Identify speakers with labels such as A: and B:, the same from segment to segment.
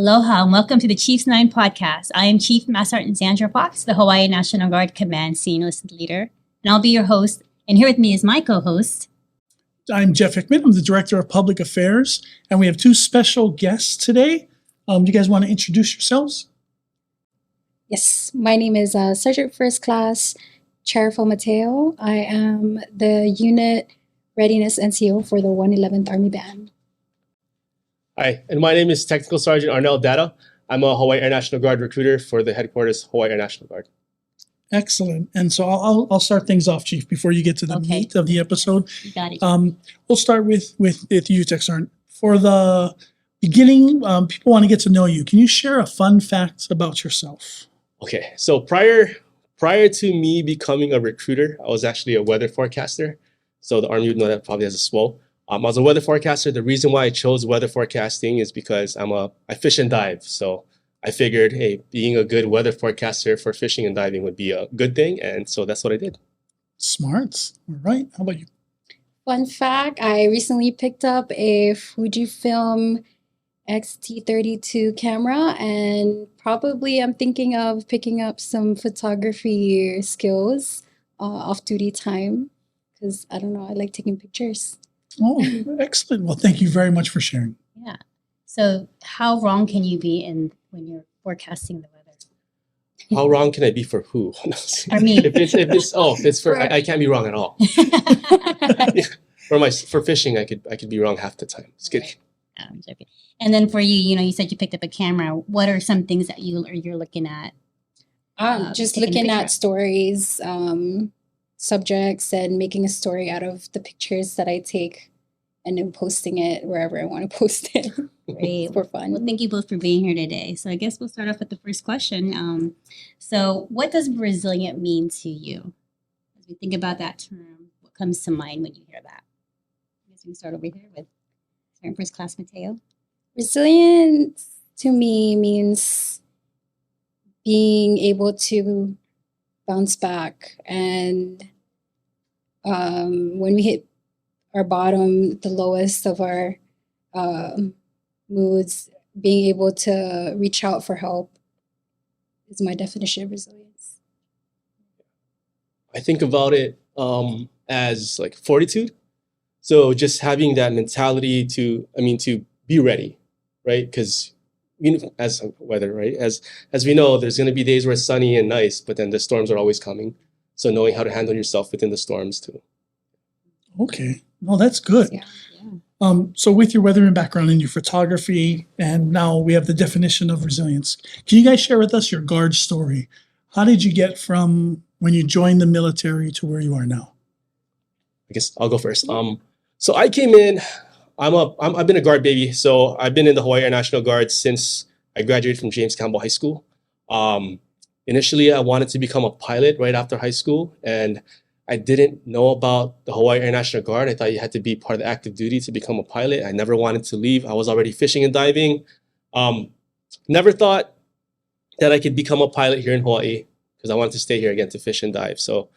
A: Aloha and welcome to the Chiefs 9 podcast. I am Chief Master Sgt. Zandra Fox, the Hawaii National Guard Command Senior Enlisted Leader, and I'll be your host. And here with me is my co-host.
B: I'm Jeff Hickman. I'm the Director of Public Affairs, and we have two special guests today. Do you guys want to introduce yourselves?
C: Yes, my name is Sergeant First Class Charifel Mateo. I am the Unit Readiness NCO for the 111th Army Band.
D: Hi, and my name is Technical Sergeant Arnel Data. I'm a Hawaii Air National Guard recruiter for the headquarters Hawaii Air National Guard.
B: Excellent. And so I'll start things off, Chief, before you get to the meat of the episode.
A: You got it.
B: We'll start with you, Tech Sergeant. For the beginning, people want to get to know you. Can you share a fun fact about yourself?
D: Okay, so prior to me becoming a recruiter, I was actually a weather forecaster. So the Army would know that probably as a SWO. I was a weather forecaster. The reason why I chose weather forecasting is because I fish and dive. So I figured, hey, being a good weather forecaster for fishing and diving would be a good thing. And so that's what I did.
B: Smart. All right. How about you?
C: Fun fact, I recently picked up a Fujifilm X-T32 camera, and probably I'm thinking of picking up some photography skills off-duty time because, I don't know, I like taking pictures.
B: Oh, excellent. Well, thank you very much for sharing.
A: Yeah. So how wrong can you be when you're forecasting the weather?
D: How wrong can I be for who?
A: I mean,
D: I can't be wrong at all. For fishing, I could be wrong half the time. Just kidding.
A: I'm joking. And then for you, you said you picked up a camera. What are some things that you're looking at?
C: Just looking at stories, subjects, and making a story out of the pictures that I take, and then posting it wherever I want to post it.
A: Great.
C: For fun.
A: Well, thank you both for being here today. So I guess we'll start off with the first question. So what does resilient mean to you? As we think about that term, what comes to mind when you hear that? I guess we can start over here with Sergeant First Class Mateo.
C: Resilience to me means being able to bounce back, and when we hit our bottom, the lowest of our moods, being able to reach out for help is my definition of resilience.
D: I think about it as like fortitude. So just having that mentality to be ready, right? Because as weather, right? As we know, there's going to be days where it's sunny and nice, but then the storms are always coming. So knowing how to handle yourself within the storms too.
B: Okay. Well, that's good.
C: Yeah.
B: So with your weathering background and your photography, and now we have the definition of resilience, can you guys share with us your Guard story? How did you get from when you joined the military to where you are now?
D: I guess I'll go first. So I came in, I've been a Guard baby. So I've been in the Hawaii Air National Guard since I graduated from James Campbell High School. Initially, I wanted to become a pilot right after high school, and I didn't know about the Hawaii Air National Guard. I thought you had to be part of the active duty to become a pilot. I never wanted to leave. I was already fishing and diving. Never thought that I could become a pilot here in Hawaii because I wanted to stay here again to fish and dive. So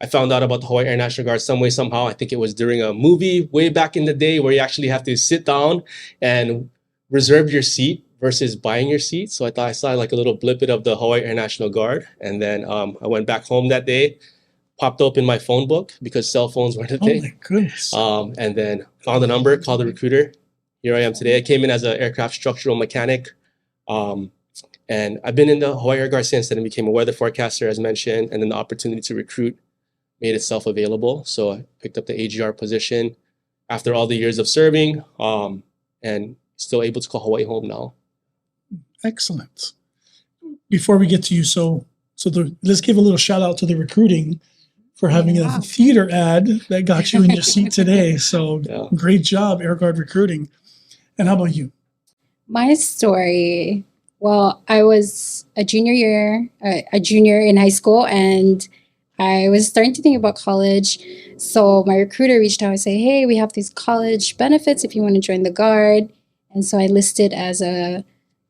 D: I found out about the Hawaii Air National Guard some way, somehow. I think it was during a movie way back in the day where you actually have to sit down and reserve your seat versus buying your seat. So I thought I saw like a little blippet of the Hawaii Air National Guard. And then I went back home that day, popped open my phone book because cell phones weren't a thing.
B: Oh my goodness.
D: And then found the number, called the recruiter. Here I am today. I came in as an aircraft structural mechanic. And I've been in the Hawaii Air Guard since then. I became a weather forecaster, as mentioned, and then the opportunity to recruit made itself available. So I picked up the AGR position after all the years of serving, and still able to call Hawaii home now.
B: Excellent. Before we get to you, let's give a little shout out to the recruiting for having a theater ad that got you in your seat today. So Great job, Air Guard recruiting. And how about you?
C: My story, well, I was a junior in high school, and I was starting to think about college. So my recruiter reached out and said, hey, we have these college benefits if you want to join the Guard. And so I listed as a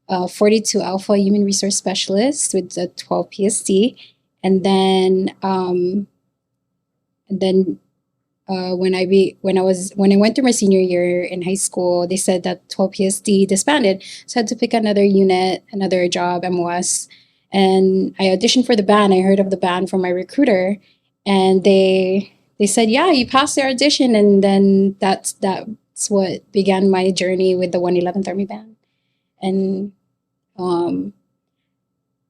C: 42 Alpha Human Resource Specialist with a 12 PSD. And then when I went through my senior year in high school, they said that 12 PSD disbanded, so I had to pick another unit, another job, MOS, and I auditioned for the band. I heard of the band from my recruiter, and they said, "Yeah, you passed the audition," and then that's what began my journey with the 111th Army Band, and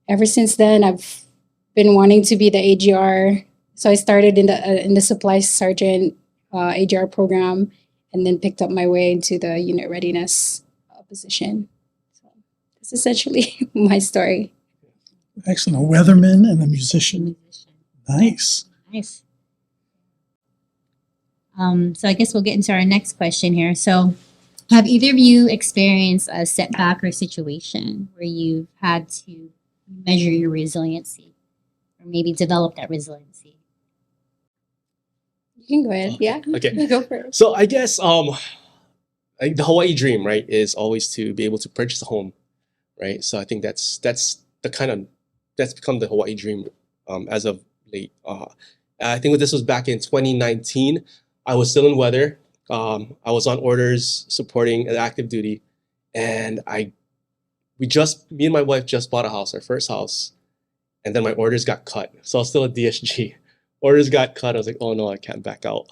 C: ever since then, I've been wanting to be the AGR. So I started in the supply sergeant AGR program, and then picked up my way into the unit readiness position. So that's essentially my story.
B: Excellent. A weatherman and a musician. Nice.
A: Nice. So I guess we'll get into our next question here. So have either of you experienced a setback or situation where you've had to measure your resiliency or maybe develop that resiliency?
C: You can go ahead. Yeah.
D: Okay.
C: You go first.
D: So I guess like the Hawaii dream, right, is always to be able to purchase a home, right? So I think that's become the Hawaii dream as of late. I think this was back in 2019. I was still in weather. I was on orders supporting an active duty, and me and my wife just bought a house, our first house, and then my orders got cut. So I was still at DSG. Orders got cut. I was like, oh no, I can't back out.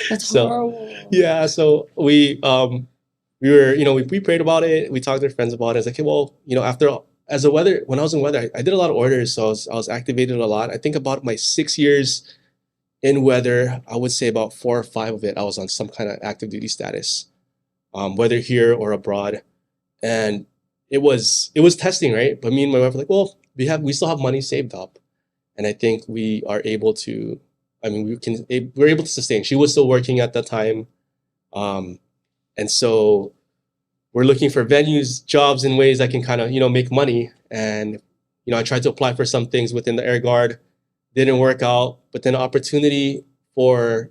C: That's
D: So
C: horrible.
D: yeah, so we were, we prayed about it. We talked to our friends about it. It's like, okay, well, when I was in weather, I did a lot of orders, so I was activated a lot. I think about my 6 years in weather, I would say about 4 or 5 of it, I was on some kind of active duty status, whether here or abroad. And it was testing, right? But me and my wife were like, well, we still have money saved up. And I think we are able to, we're able to sustain. She was still working at that time. And so we're looking for venues, jobs, and ways I can kind of, make money. And, I tried to apply for some things within the Air Guard, didn't work out. But then opportunity for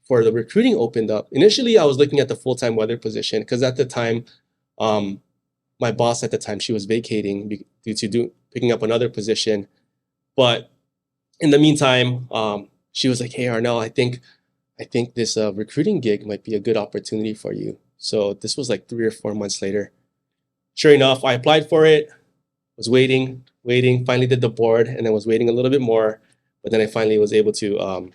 D: the recruiting opened up. Initially, I was looking at the full-time weather position because at the time, my boss at the time, she was vacating due to picking up another position. But in the meantime, she was like, "Hey, Arnel, I think this recruiting gig might be a good opportunity for you." So this was like 3 or 4 months later. Sure enough, I applied for it, was waiting, finally did the board, and then was waiting a little bit more. But then I finally was able to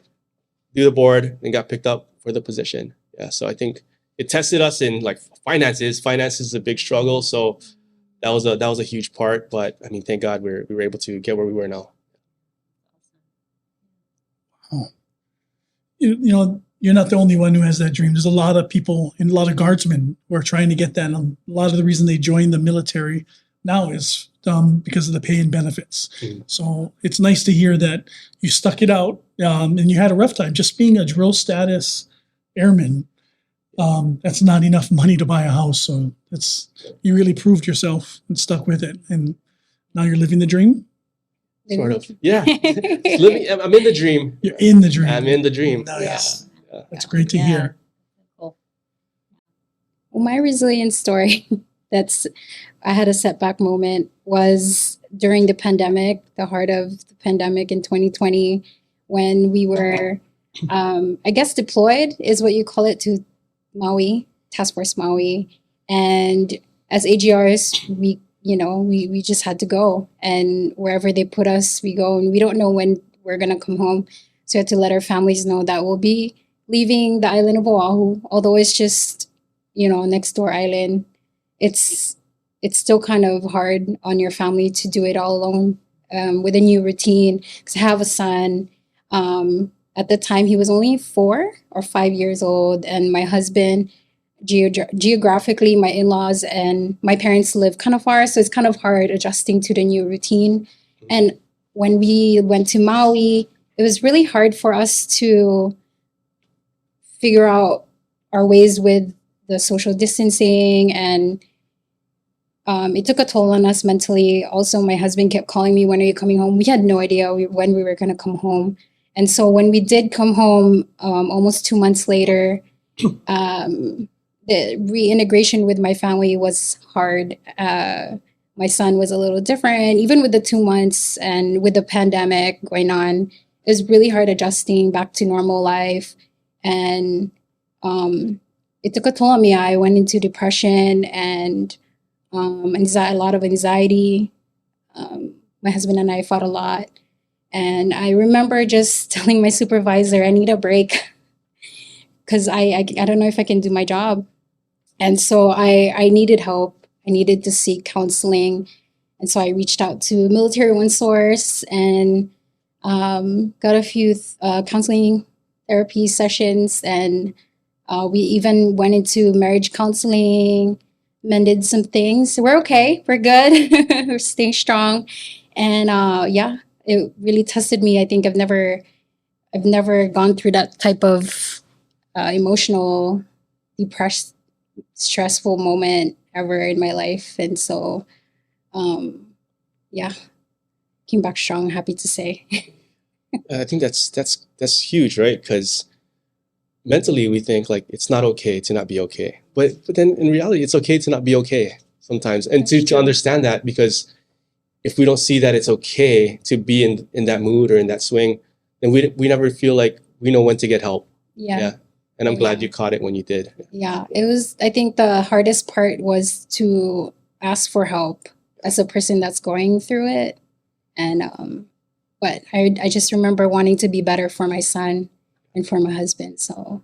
D: do the board and got picked up for the position. Yeah, so I think it tested us in like finances. Finances is a big struggle, so that was a huge part. But I mean, thank God we were able to get where we were now.
B: Oh. You're not the only one who has that dream. There's a lot of people and a lot of guardsmen who are trying to get that. And a lot of the reason they joined the military now is because of the pay and benefits. Mm-hmm. So it's nice to hear that you stuck it out and you had a rough time. Just being a drill status airman, that's not enough money to buy a house. So you really proved yourself and stuck with it. And now you're living the dream.
D: Sort of. Yeah. I'm in the dream.
B: You're in the dream.
D: I'm in the dream.
B: Nice.
D: Yeah.
B: That's great to hear.
A: Cool.
C: Well, my resilience story, I had a setback moment, was during the pandemic, the heart of the pandemic in 2020, when we were, I guess deployed is what you call it, to Maui, Task Force Maui. And as AGRs, we just had to go, and wherever they put us, we go, and we don't know when we're going to come home. So we had to let our families know that we'll be leaving the island of Oahu, although it's just, next door island. It's still kind of hard on your family to do it all alone with a new routine. Because I have a son. At the time, he was only 4 or 5 years old, and my husband, geographically, my in-laws and my parents live kind of far, so it's kind of hard adjusting to the new routine. And when we went to Maui, it was really hard for us to figure out our ways with the social distancing, and it took a toll on us mentally. Also, my husband kept calling me, "When are you coming home?" We had no idea when we were going to come home. And so when we did come home, almost 2 months later, the reintegration with my family was hard. My son was a little different, even with the 2 months and with the pandemic going on. it was really hard adjusting back to normal life. And it took a toll on me. I went into depression and a lot of anxiety. My husband and I fought a lot. And I remember just telling my supervisor, I need a break because I don't know if I can do my job. And so I needed help. I needed to seek counseling. And so I reached out to Military One Source and got a few counseling therapy sessions. And we even went into marriage counseling, mended some things. We're okay. We're good. We're staying strong. And yeah, it really tested me. I think I've never gone through that type of emotional, depressed, stressful moment ever in my life. And so, yeah, came back strong, happy to say.
D: I think that's huge, right? Because mentally we think like it's not okay to not be okay, but then in reality it's okay to not be okay sometimes, and to understand that, because if we don't see that it's okay to be in that mood or in that swing, then we never feel like we know when to get help.
C: Yeah.
D: And I'm glad you caught it when you did.
C: Yeah, it was, I think the hardest part was to ask for help as a person that's going through it. And but I just remember wanting to be better for my son and for my husband. So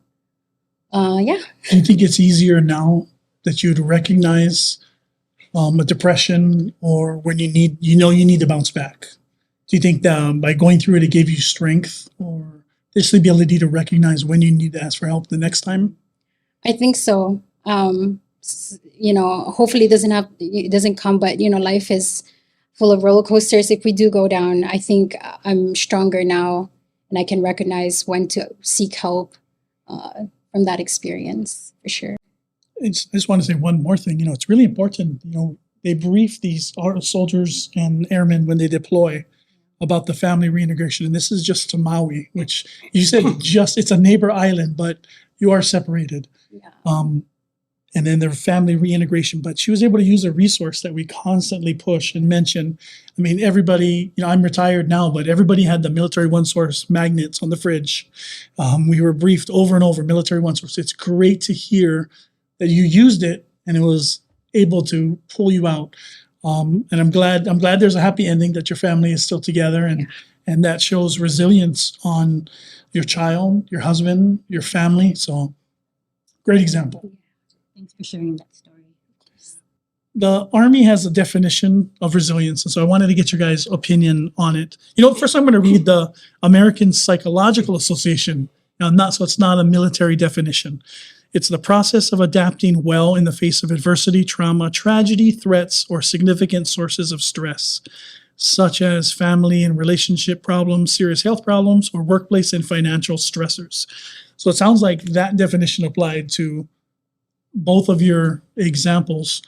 C: yeah.
B: Do you think it's easier now that you'd recognize a depression, or when you need to bounce back? Do you think that by going through it, it gave you strength, or just the ability to recognize when you need to ask for help the next time?
C: I think so. Hopefully it doesn't come, but life is full of roller coasters. If we do go down, I think I'm stronger now, and I can recognize when to seek help from that experience, for sure.
B: I just want to say one more thing. It's really important. They brief these soldiers and airmen when they deploy about the family reintegration. And this is just to Maui, which you said it's a neighbor island, but you are separated.
C: Yeah.
B: And then their family reintegration. But she was able to use a resource that we constantly push and mention. I mean, everybody, I'm retired now, but everybody had the Military One Source magnets on the fridge. We were briefed over and over, Military One Source. It's great to hear that you used it and it was able to pull you out. And I'm glad there's a happy ending, that your family is still together, and that shows resilience on your child, your husband, your family. So great example.
A: Thanks for sharing that story.
B: The Army has a definition of resilience, and so I wanted to get your guys' opinion on it. First I'm going to read the American Psychological Association. Now, it's not a military definition. It's the process of adapting well in the face of adversity, trauma, tragedy, threats, or significant sources of stress, such as family and relationship problems, serious health problems, or workplace and financial stressors. So it sounds like that definition applied to both of your examples.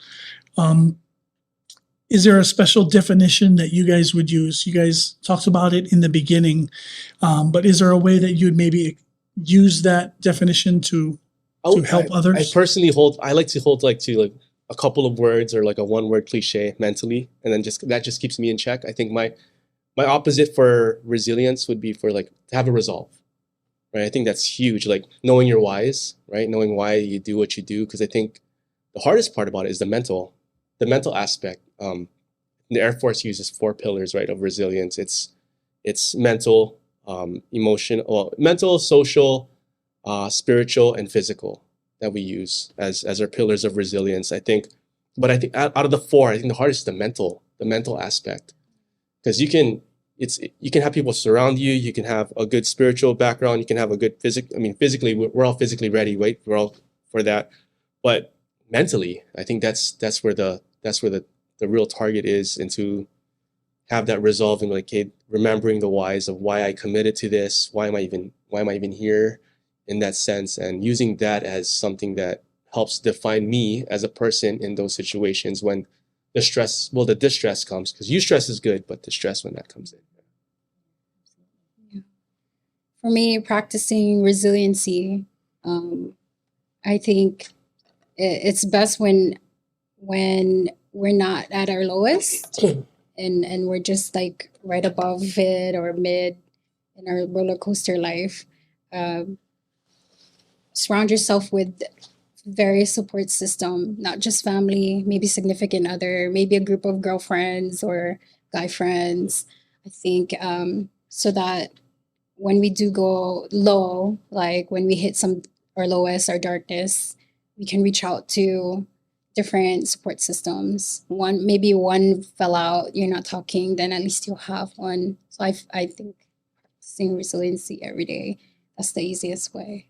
B: Is there a special definition that you guys would use? You guys talked about it in the beginning, but is there a way that you'd maybe use that definition to help others?
D: I personally I like to hold to a couple of words, or like a one-word cliche mentally, and then that just keeps me in check. I think my opposite for resilience would be for to have a resolve, right? I think that's huge, like knowing your whys, right? Knowing why you do what you do, because I think the hardest part about it is the mental aspect. The Air Force uses 4 pillars, right, of resilience. It's mental, mental, social, spiritual, and physical that we use as our pillars of resilience. I think out of the 4, I think the hardest is the mental aspect, because you can have people surround you. You can have a good spiritual background. You can have a good physically, we're all physically ready, right? We're all for that. But mentally, I think that's where the real target is, and to have that resolve and remembering the whys of why I committed to this. Why am I even here? In that sense, and using that as something that helps define me as a person in those situations when the distress comes, because eustress is good, but distress when that comes in.
C: Yeah. For me, practicing resiliency, I think it's best when we're not at our lowest and we're just right above it or mid. in our roller coaster life. Um, Surround yourself with various support system, not just family, maybe significant other, maybe a group of girlfriends or guy friends. I think so that when we do go low, like when we hit some our lowest, our darkness, we can reach out to different support systems. Maybe one fell out, you're not talking, then at least you'll have one. So I think practicing resiliency every day, that's the easiest way.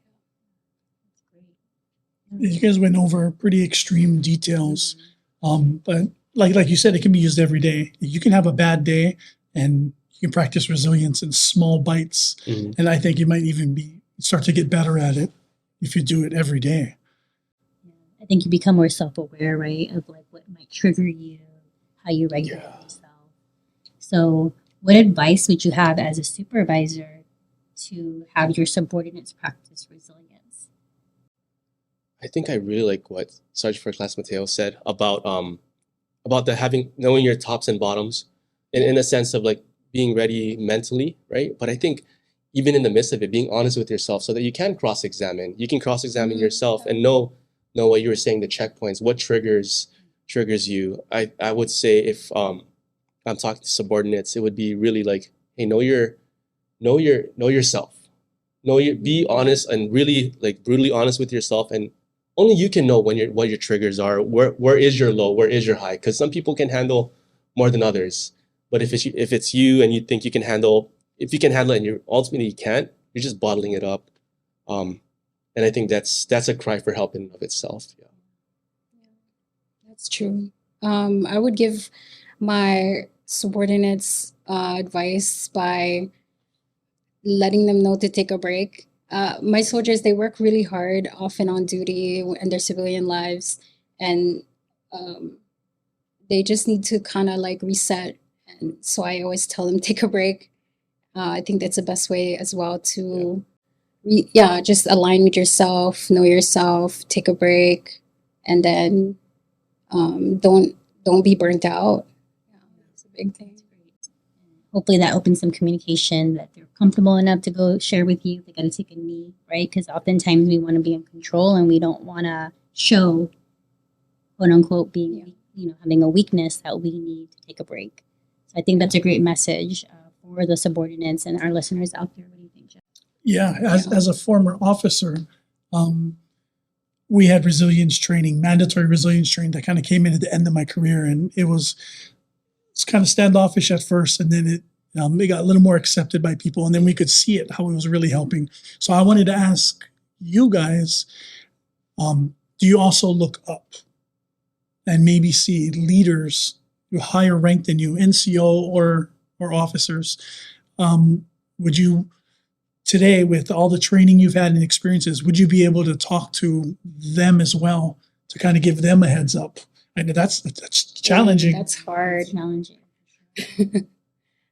B: You guys went over pretty extreme details, but like you said, it can be used every day. You can have a bad day, and you can practice resilience in small bites.
D: Mhm.
B: And I think you might even start to get better at it if you do it every day.
A: I think you become more self-aware, right, of like what might trigger you, how you regulate yourself. So what advice would you have as a supervisor to have your subordinates practice resilience?
D: I think I really like what Sergeant First Class Mateo said about the knowing your tops and bottoms, in a sense of like being ready mentally, right? But I think even in the midst of it, being honest with yourself so that you can cross-examine. You can cross-examine yourself and know what you were saying, the checkpoints, what triggers you. I would say if I'm talking to subordinates, it would be really like, hey, know yourself. Be honest and really like brutally honest with yourself, and only you can know what your triggers are. Where is your low? Where is your high? Because some people can handle more than others. But if it's you and you think you can handle, if you can handle it and you ultimately you can't, you're just bottling it up. And I think that's a cry for help in and of itself. Yeah.
C: That's true. I would give my subordinates advice by letting them know to take a break. My soldiers, they work really hard, often on duty in their civilian lives, and they just need to kind of like reset. And so I always tell them take a break. I think that's the best way as well to, just align with yourself, know yourself, take a break, and then don't be burnt out. Yeah, that's a big thing.
A: Hopefully that opens some communication that they're comfortable enough to go share with you. They got to take a knee, right? Because oftentimes we want to be in control and we don't want to show, quote unquote, being, having a weakness that we need to take a break. So I think that's a great message for the subordinates and our listeners out there. What do you think, Jeff?
B: Yeah, as a former officer, we had resilience training, mandatory resilience training that kind of came in at the end of my career, and it's kind of standoffish at first, and then it got a little more accepted by people, and then we could see it, how it was really helping. So I wanted to ask you guys, do you also look up and maybe see leaders who are higher ranked than you, NCO or officers? Would you, today, with all the training you've had and experiences, would you be able to talk to them as well to kind of give them a heads up? I know that's challenging.
C: That's hard.
A: Challenging.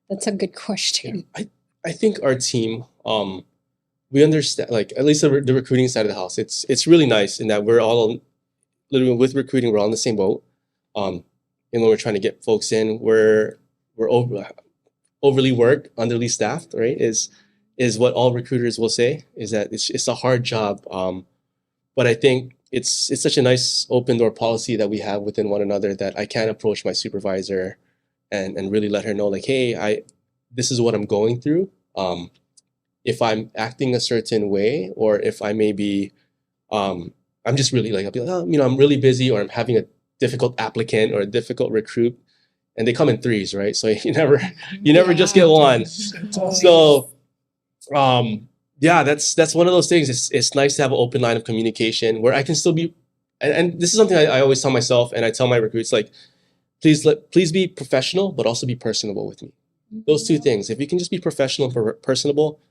C: That's a good question.
D: I think our team, we understand, like at least the recruiting side of the house. It's really nice in that we're all literally with recruiting. We're all in the same boat. And when we're trying to get folks in, we're overly worked, underly staffed. Right? Is what all recruiters will say. Is that it's a hard job. But I think it's such a nice open door policy that we have within one another that I can approach my supervisor and really let her know, like, hey, this is what I'm going through. If I'm acting a certain way, or if I may be, I'm just really like, I'll be like, I'm really busy, or I'm having a difficult applicant or a difficult recruit, and they come in threes, right? So you never just get one. So, that's one of those things. It's nice to have an open line of communication where I can still be, and this is something I always tell myself, and I tell my recruits, like, please be professional, but also be personable with me. Those two things. If you can just be professional and personable,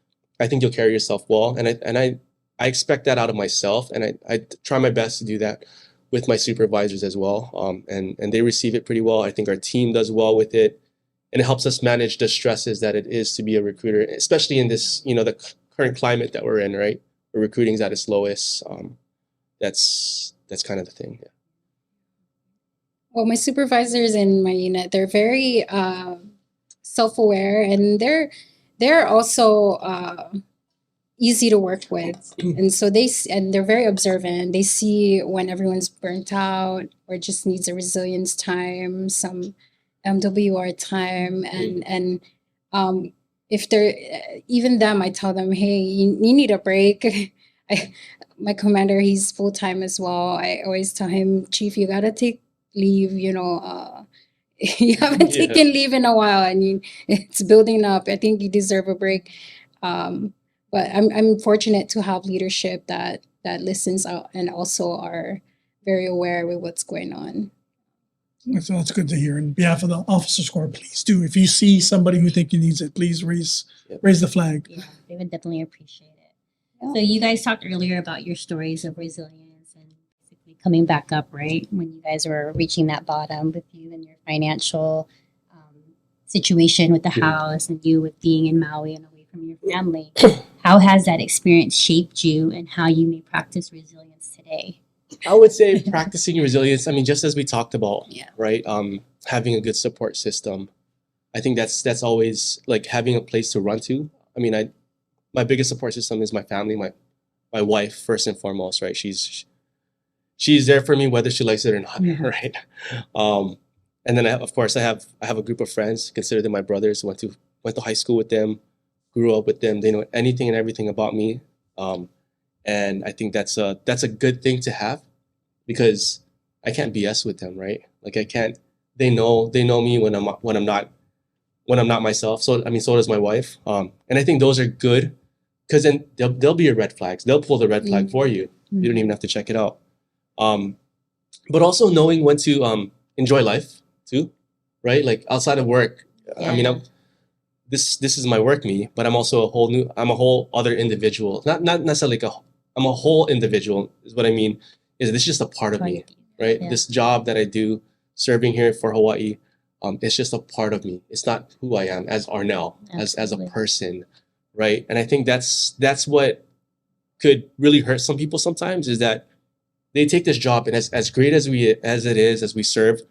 D: I think you'll carry yourself well. And I expect that out of myself, and I try my best to do that with my supervisors as well. And they receive it pretty well. I think our team does well with it, and it helps us manage the stresses that it is to be a recruiter, especially in this, the current climate that we're in, right? Where recruiting is at its lowest. That's kind of the thing. Yeah.
C: Well, my supervisors in my unit, they're very self-aware, and they're also easy to work with, and so they're very observant. They see when everyone's burnt out or just needs a resilience time, some MWR time, and if they're even them, I tell them, hey, you need a break. My commander, he's full time as well. I always tell him, Chief, you gotta take leave. You haven't taken leave in a while, and it's building up. I think you deserve a break. But I'm fortunate to have leadership that listens out and also are very aware with what's going on.
B: That's good to hear. On behalf of the officers corps, please do. If you see somebody who think you needs it, please raise the flag.
A: Yeah, they would definitely appreciate it. Yeah. So you guys talked earlier about your stories of resilience and basically coming back up, right? When you guys were reaching that bottom with you and your financial situation with the house and you with being in Maui and away from your family. How has that experience shaped you and how you may practice resilience today?
D: I would say practicing resilience, I mean, just as we talked about, right? Having a good support system. I think that's always like having a place to run to. I mean, my biggest support system is my family, my wife, first and foremost, right? She's there for me whether she likes it or not, right? And then I have a group of friends, consider them my brothers, went to high school with them, grew up with them. They know anything and everything about me. And I think that's a good thing to have because I can't BS with them, right? Like I can't. They know me when I'm not myself. So I mean, so does my wife. And I think those are good because then they'll be your red flags. They'll pull the red flag for you. You don't even have to check it out. But also knowing when to enjoy life too, right? Like outside of work. I mean, this is my work me, but I'm also I'm a whole other individual. Not necessarily I'm a whole individual is what I mean. Is this just a part of me, right? Yeah. This job that I do, serving here for Hawaii, it's just a part of me. It's not who I am as Arnel, as a person, right? And I think that's what could really hurt some people sometimes is that they take this job and as great as we serve,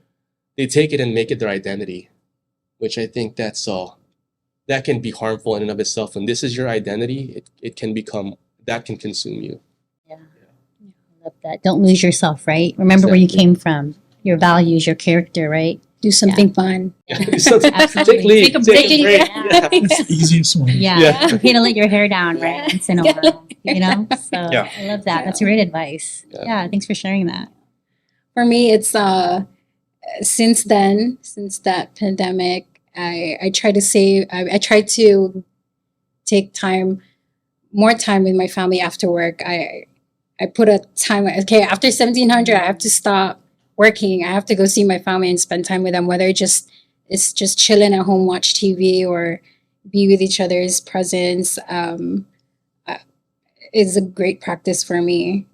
D: they take it and make it their identity, which I think that can be harmful in and of itself. When this is your identity, it can consume you.
A: Yeah. I love that. Don't lose yourself, right? Remember where you came from, your values, your character, right?
C: Do something fun.
D: Yeah. Do something. Take a break.
B: Yeah. That's the easiest one.
A: Yeah. It's okay to let your hair down, right? Once in a while, So I love that. That's great advice. Yeah. Thanks for sharing that.
C: For me, it's since that pandemic, I try to save. I try to take more time with my family after work. I put a time. Okay, after 1700, I have to stop working. I have to go see my family and spend time with them. Whether it's just chilling at home, watch TV, or be with each other's presence, is a great practice for me.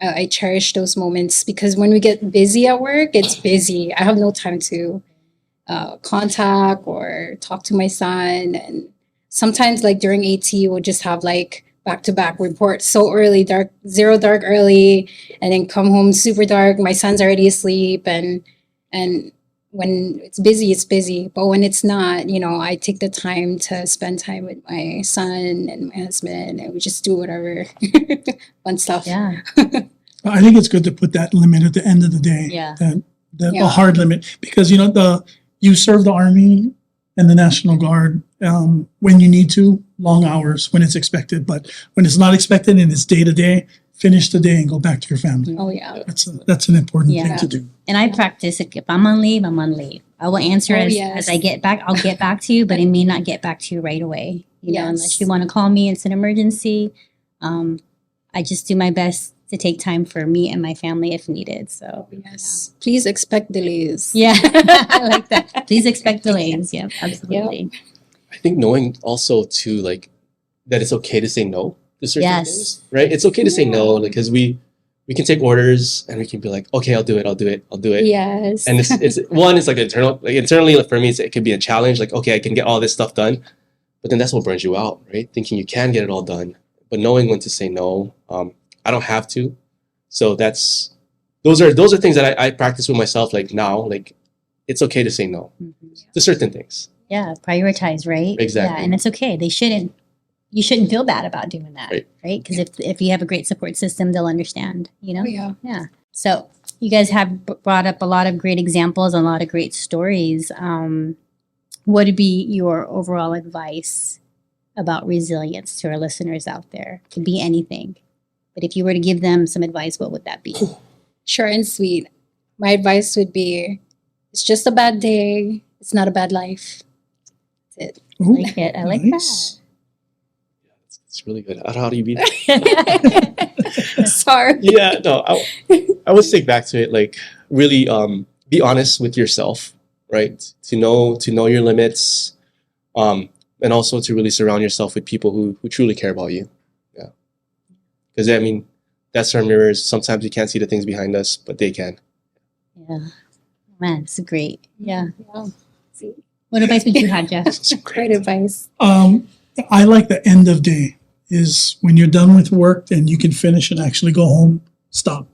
C: I cherish those moments because when we get busy at work, it's busy. I have no time to contact or talk to my son. And sometimes like during AT, we'll just have like back-to-back reports so early, zero dark early, and then come home super dark. My son's already asleep. And when it's busy, it's busy. But when it's not, I take the time to spend time with my son and my husband, and we just do whatever fun stuff.
A: Yeah.
B: I think it's good to put that limit at the end of the day.
A: Yeah.
B: A hard limit because you serve the Army and the National Guard when you need to, long hours when it's expected. But when it's not expected and it's day to day, finish the day and go back to your family.
C: Oh yeah,
B: that's an important thing to do.
A: And I practice if I'm on leave, I'm on leave. I will answer as I get back. I'll get back to you, but I may not get back to you right away. Unless you want to call me, it's an emergency. I just do my best to take time for me and my family if needed. So
C: please expect delays.
A: Yeah, I like that. Please expect delays. Yeah, absolutely.
C: Yep.
D: I think knowing also too, like that it's okay to say no to certain things, right? It's okay to say no, because we can take orders and we can be like, okay, I'll do it.
C: Yes.
D: And it's like internally for me, it could be a challenge. Like, okay, I can get all this stuff done, but then that's what burns you out, right? Thinking you can get it all done, but knowing when to say no. I don't have to. So those are things that I practice with myself. Like now, like it's okay to say no to certain things.
A: prioritize, right?
D: Exactly.
A: Yeah, and it's okay. You shouldn't feel bad about doing that,
D: Right.
A: right? Because if you have a great support system, they'll understand,
C: Oh, yeah.
A: Yeah. So you guys have brought up a lot of great examples and a lot of great stories. What would be your overall advice about resilience to our listeners out there? It could be anything. But if you were to give them some advice, what would that be?
C: Short and sweet. My advice would be, it's just a bad day. It's not a bad life. That's
A: I like it. I like
B: nice.
D: It's really good. How do you beat that?
C: it. Sorry.
D: Yeah, no, I would stick back to it. Like, really, be honest with yourself, right? To know your limits, and also to really surround yourself with people who truly care about you. Yeah, because I mean, that's our mirrors. Sometimes we can't see the things behind us, but they can.
A: Yeah. Man, it's great. Yeah.
C: Yeah.
A: What advice would you have, Jeff?
C: Great advice.
B: I like the end of day is when you're done with work and you can finish and actually go home, stop,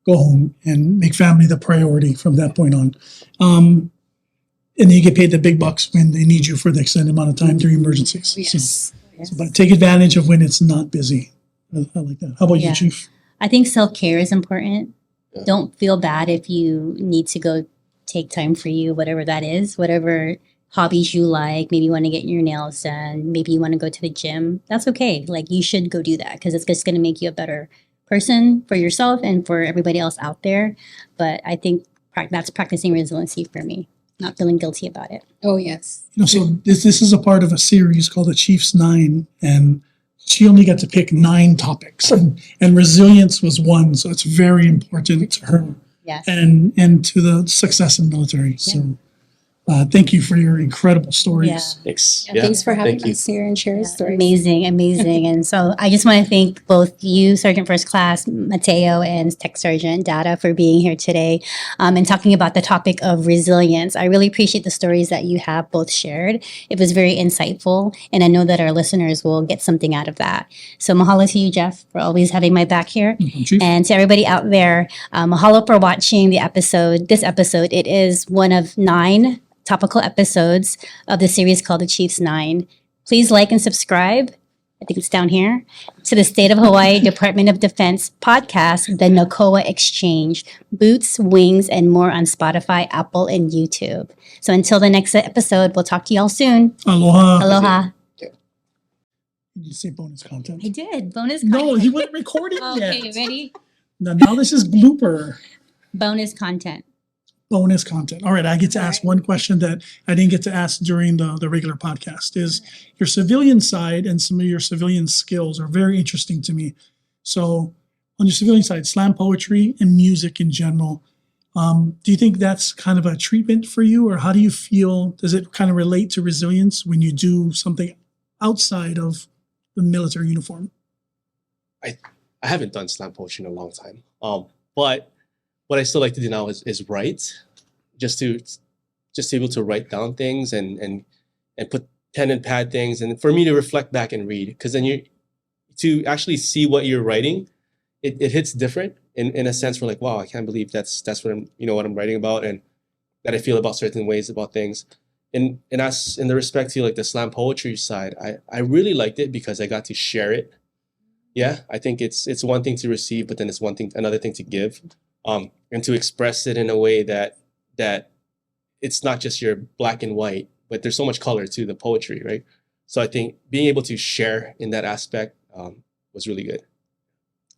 B: go home and make family the priority from that point on. And you get paid the big bucks when they need you for the extended amount of time during emergencies.
C: Yes.
B: But take advantage of when it's not busy. I like that. How about
A: Yeah.
B: you, Chief?
A: I think self-care is important.
D: Yeah.
A: Don't feel bad if you need to go take time for you, whatever that is, whatever hobbies you like. Maybe you want to get your nails done. Maybe you want to go to the gym. That's okay. Like, you should go do that because it's just going to make you a better person for yourself and for everybody else out there. But I think that's practicing resiliency for me, not feeling guilty about it.
C: Oh, yes.
B: So this is a part of a series called the Chief's 9, and she only got to pick 9 topics, and resilience was one. So it's very important to her
A: Yes.
B: and to the success in the military. So thank you for your incredible stories.
A: Yeah.
D: Thanks.
C: Yeah, thanks for having
D: thank you.
C: us here and sharing stories.
A: Amazing, amazing. And so I just want to thank both you, Sergeant First Class Mateo and Tech Sergeant Data, for being here today and talking about the topic of resilience. I really appreciate the stories that you have both shared. It was very insightful, and I know that our listeners will get something out of that. So mahalo to you, Jeff, for always having my back here.
B: Chief?
A: And to everybody out there, mahalo for watching this episode. It is one of 9 topical episodes of the series called The Chief's 9. Please like and subscribe. I think it's down here, to the State of Hawaii Department of Defense podcast, the Na Koa Exchange, Boots, Wings, and more on Spotify, Apple, and YouTube. So until the next episode, we'll talk to y'all soon.
B: Aloha.
A: Aloha.
B: Did you say bonus content?
A: I did. Bonus
B: No,
A: content.
B: he wasn't recording
A: Okay,
B: yet.
A: ready?
B: Now this is blooper.
A: Bonus content.
B: Bonus content. All right, I get to ask one question that I didn't get to ask during the regular podcast. Is your civilian side and some of your civilian skills are very interesting to me. So on your civilian side, slam poetry and music in general, do you think that's kind of a treatment for you, or how do you feel? Does it kind of relate to resilience when you do something outside of the military uniform?
D: I haven't done slam poetry in a long time. But what I still like to do now is write, just able to write down things and put pen and pad things, and for me to reflect back and read, because then to actually see what you're writing, it hits different in a sense. We're like, wow, I can't believe that's what I'm what I'm writing about, and that I feel about certain ways about things. And as in the respect to like the slam poetry side, I really liked it because I got to share it. Yeah, I think it's one thing to receive, but then it's another thing to give. And to express it in a way that it's not just your black and white, but there's so much color to the poetry, right? So I think being able to share in that aspect was really good.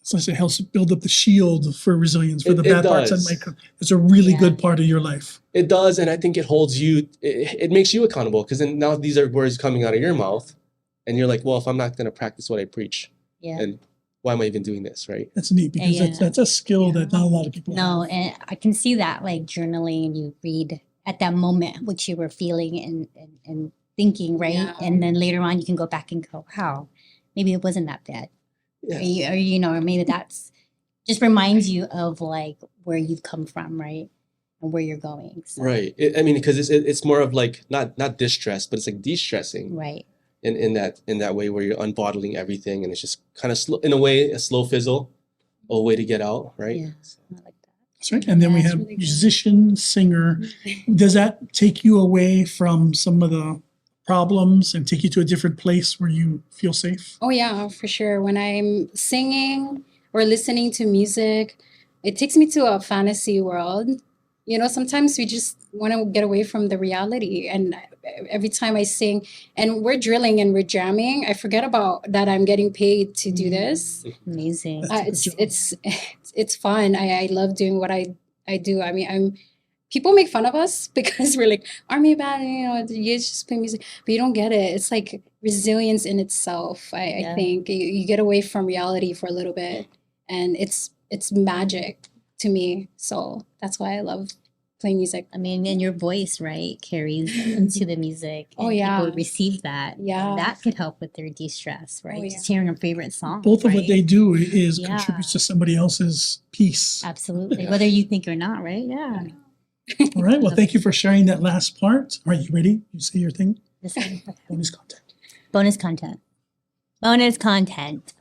B: So it helps build up the shield for resilience, for the
D: It
B: bad parts.
D: does.
B: And it's a really
A: Yeah.
B: good part of your life.
D: It does, and I think it holds you. It makes you accountable, because then now these are words coming out of your mouth, and you're like, well, if I'm not going to practice what I preach,
A: Yeah.
D: then why am I even doing this, right?
B: That's neat because
A: Yeah.
B: that's a skill that not a lot of people
A: No,
B: have.
A: and I can see that, like, journaling, you read at that moment what you were feeling and thinking, right?
C: Yeah.
A: And then later on you can go back and go, wow, maybe it wasn't that bad.
D: Yeah.
A: Or maybe that's just reminds you of like where you've come from, right? And where you're going. So,
D: Right. I mean, because it's more of like not distress, but it's like de-stressing.
A: right.
D: In that way where you're unbottling everything, and it's just kind of slow, in a way, a slow fizzle, a way to get out, right?
A: Yeah. I like that.
B: That's right. And then we
C: That's
B: have
C: really good.
B: musician, singer. Does that take you away from some of the problems and take you to a different place where you feel safe?
C: Oh yeah, for sure. When I'm singing or listening to music, it takes me to a fantasy world. You know, sometimes we just want to get away from the reality. And every time I sing and we're drilling and we're jamming, I forget about that I'm getting paid to do this.
A: Amazing.
B: That's a good
C: It's fun. I love doing what I do. I mean, people make fun of us because we're like army band, you know, you just play music, but you don't get it. It's like resilience in itself. I
A: Yeah.
C: think you get away from reality for a little bit, and it's magic to me. So that's why I love playing music.
A: I mean, and your voice, right, carries into the music.
C: Oh,
A: and
C: yeah.
A: People receive that.
C: Yeah.
A: And that could help with their de-stress, right?
C: Oh,
A: Just
C: yeah.
A: hearing a favorite song.
B: Both of what
A: right?
B: they do is
A: Yeah.
B: contributes to somebody else's peace.
A: Absolutely. Whether you think or not, right? Yeah.
B: All right. Well, thank you for sharing that last part. All right, you ready? You say your thing.
A: This one.
B: Bonus content.
A: Bonus content. Bonus content.